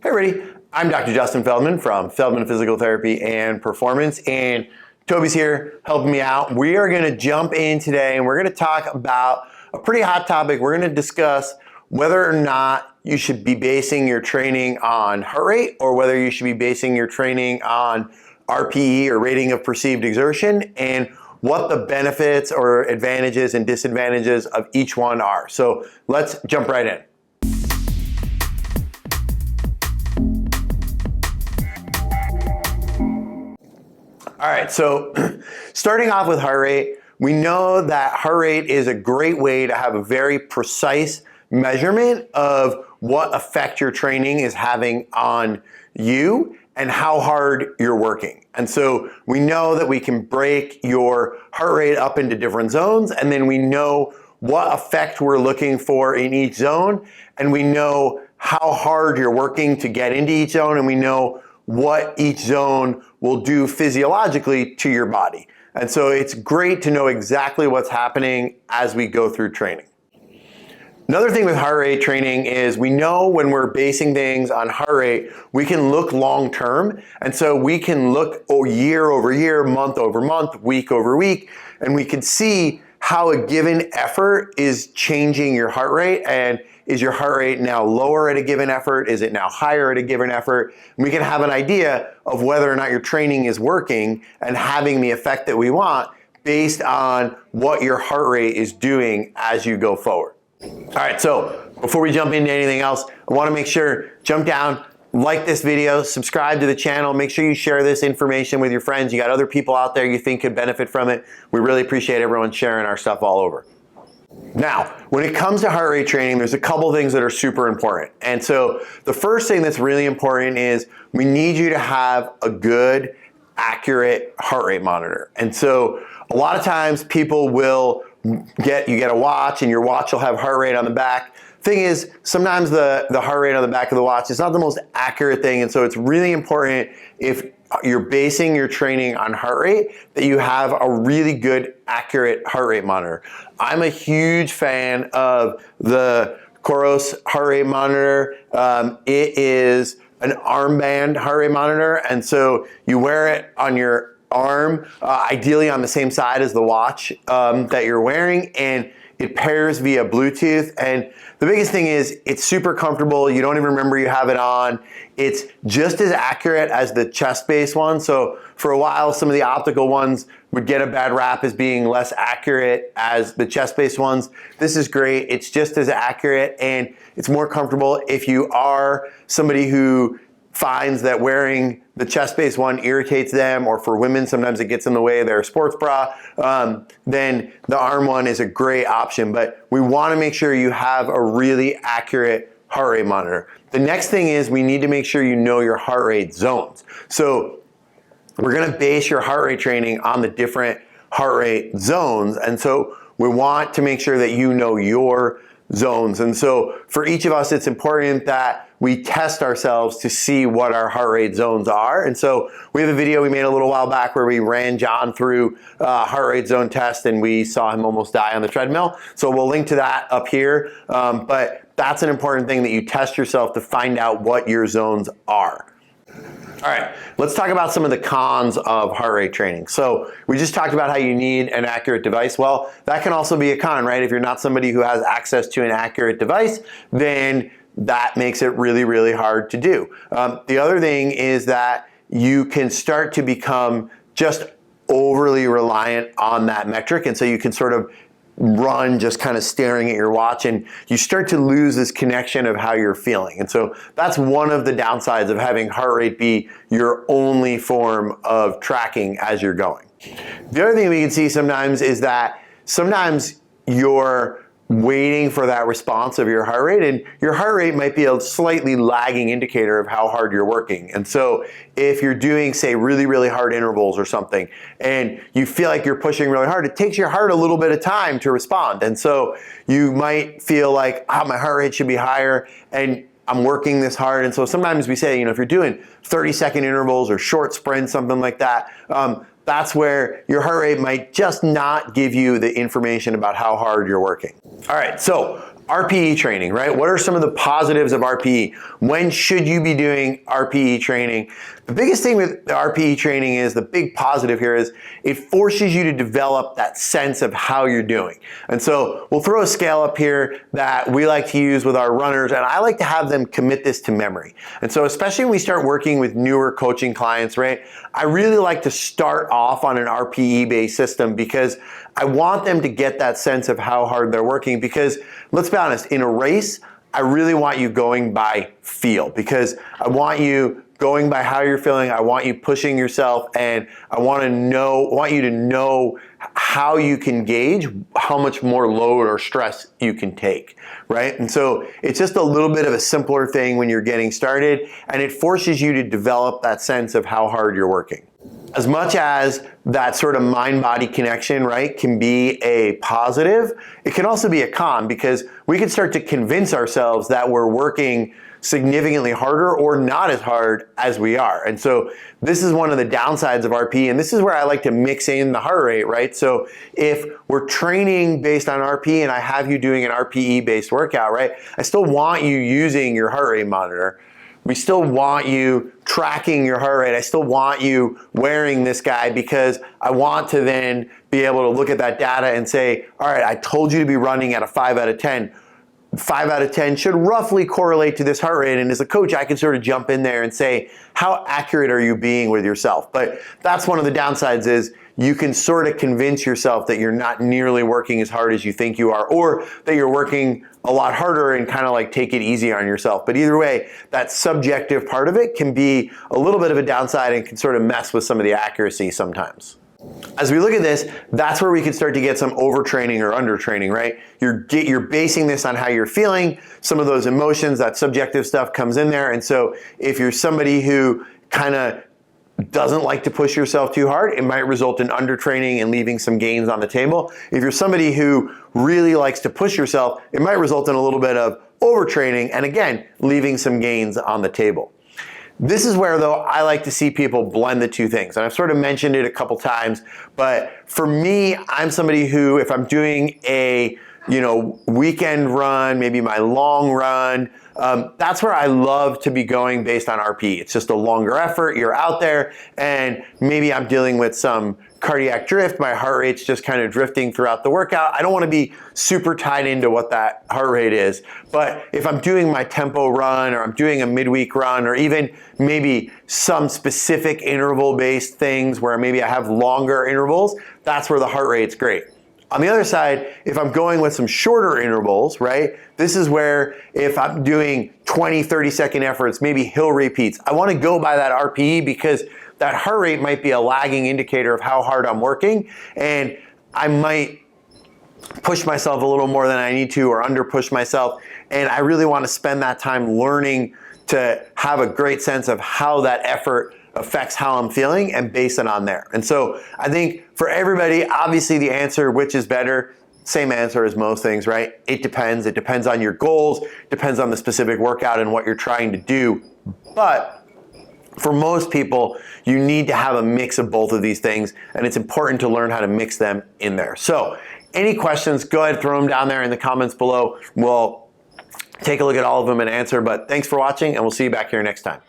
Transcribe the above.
Hey everybody, I'm Dr. Justin Feldman from Feldman Physical Therapy and Performance, and Toby's here helping me out. We are gonna jump in today and we're gonna talk about a pretty hot topic. We're gonna discuss whether or not you should be basing your training on heart rate or whether you should be basing your training on RPE or rating of perceived exertion, and what the benefits or advantages and disadvantages of each one are. So let's jump right in. All right, so starting off with heart rate, we know that heart rate is a great way to have a very precise measurement of what effect your training is having on you and how hard you're working. And so we know that we can break your heart rate up into different zones, and then we know what effect we're looking for in each zone, and we know how hard you're working to get into each zone, and we know what each zone will do physiologically to your body. And so it's great to know exactly what's happening as we go through training. Another thing with heart rate training is we know when we're basing things on heart rate, we can look long term. And so we can look year over year, month over month, week over week, and we can see how a given effort is changing your heart rate. And is your heart rate now lower at a given effort? Is it now higher at a given effort? We can have an idea of whether or not your training is working and having the effect that we want based on what your heart rate is doing as you go forward. All right, so before we jump into anything else, I want to make sure, jump down, like this video, subscribe to the channel, make sure you share this information with your friends. You got other people out there you think could benefit from it. We really appreciate everyone sharing our stuff all over. Now, when it comes to heart rate training, there's a couple things that are super important. And so the first thing that's really important is we need you to have a good, accurate heart rate monitor. And so a lot of times people will you get a watch and your watch will have heart rate on the back. Thing is, sometimes the heart rate on the back of the watch is not the most accurate thing. And so it's really important, if you're basing your training on heart rate, that you have a really good, accurate heart rate monitor. I'm a huge fan of the Coros heart rate monitor. It is an armband heart rate monitor, and so you wear it on your arm, ideally on the same side as the watch that you're wearing, and it pairs via Bluetooth. And the biggest thing is it's super comfortable. You don't even remember you have it on. It's just as accurate as the chest-based one. So for a while, some of the optical ones would get a bad rap as being less accurate as the chest-based ones. This is great. It's just as accurate and it's more comfortable. If you are somebody who finds that wearing the chest-based one irritates them, or for women sometimes it gets in the way of their sports bra, then the arm one is a great option. But we want to make sure you have a really accurate heart rate monitor. The next thing is we need to make sure you know your heart rate zones. So we're going to base your heart rate training on the different heart rate zones, and so we want to make sure that you know your zones. And so for each of us, it's important that we test ourselves to see what our heart rate zones are. And so we have a video we made a little while back where we ran John through a heart rate zone test, and we saw him almost die on the treadmill. So we'll link to that up here. But that's an important thing, that you test yourself to find out what your zones are. All right, let's talk about some of the cons of heart rate training. So we just talked about how you need an accurate device. Well, that can also be a con, right? If you're not somebody who has access to an accurate device, then that makes it really, really hard to do. The other thing is that you can start to become just overly reliant on that metric. And so you can sort of run just kind of staring at your watch, and you start to lose this connection of how you're feeling. And so that's one of the downsides of having heart rate be your only form of tracking as you're going. The other thing we can see sometimes is that sometimes you're waiting for that response of your heart rate, and your heart rate might be a slightly lagging indicator of how hard you're working. And so if you're doing, say, really, really hard intervals or something, and you feel like you're pushing really hard, it takes your heart a little bit of time to respond. And so you might feel like, my heart rate should be higher, and I'm working this hard. And so sometimes we say, if you're doing 30-second intervals or short sprints, something like that, that's where your heart rate might just not give you the information about how hard you're working. All right, so RPE training, right? What are some of the positives of RPE? When should you be doing RPE training? The biggest thing with the RPE training is, the big positive here is, it forces you to develop that sense of how you're doing. And so we'll throw a scale up here that we like to use with our runners, and I like to have them commit this to memory. And so especially when we start working with newer coaching clients, right? I really like to start off on an RPE based system, because I want them to get that sense of how hard they're working. Because let's be honest, in a race, I really want you going by feel, because I want you going by how you're feeling. I want you pushing yourself, and I want you to know how you can gauge how much more load or stress you can take, right? And so it's just a little bit of a simpler thing when you're getting started, and it forces you to develop that sense of how hard you're working. As much as that sort of mind-body connection, right, can be a positive, it can also be a con, because we can start to convince ourselves that we're working significantly harder or not as hard as we are. And so this is one of the downsides of RPE, and this is where I like to mix in the heart rate, right? So if we're training based on RPE and I have you doing an RPE based workout, right, I still want you using your heart rate monitor. We still want you tracking your heart rate. I still want you wearing this guy, because I want to then be able to look at that data and say, all right, I told you to be running at a 5 out of 10. 5 out of 10 should roughly correlate to this heart rate. And as a coach, I can sort of jump in there and say, how accurate are you being with yourself? But that's one of the downsides, is you can sort of convince yourself that you're not nearly working as hard as you think you are, or that you're working a lot harder and kind of like take it easy on yourself. But either way, that subjective part of it can be a little bit of a downside and can sort of mess with some of the accuracy sometimes. As we look at this, that's where we can start to get some overtraining or undertraining, right? You're basing this on how you're feeling, some of those emotions, that subjective stuff comes in there. And so if you're somebody who kind of doesn't like to push yourself too hard, it might result in undertraining and leaving some gains on the table. If you're somebody who really likes to push yourself, it might result in a little bit of overtraining and, again, leaving some gains on the table. This is where, though, I like to see people blend the two things. And I've sort of mentioned it a couple times, but for me, I'm somebody who, if I'm doing a weekend run, maybe my long run, that's where I love to be going based on RPE. It's just a longer effort, you're out there, and maybe I'm dealing with some cardiac drift, my heart rate's just kind of drifting throughout the workout. I don't want to be super tied into what that heart rate is. But if I'm doing my tempo run, or I'm doing a midweek run, or even maybe some specific interval-based things where maybe I have longer intervals, that's where the heart rate's great. On the other side, if I'm going with some shorter intervals, right, this is where if I'm doing 20, 30-second efforts, maybe hill repeats, I want to go by that RPE, because that heart rate might be a lagging indicator of how hard I'm working, and I might push myself a little more than I need to, or under push myself, and I really want to spend that time learning to have a great sense of how that effort affects how I'm feeling and base it on there. And so I think for everybody, obviously the answer, which is better, same answer as most things, right? It depends. It depends on your goals, depends on the specific workout and what you're trying to do. But for most people, you need to have a mix of both of these things, and it's important to learn how to mix them in there. So any questions, go ahead, throw them down there in the comments below. We'll take a look at all of them and answer, but thanks for watching, and we'll see you back here next time.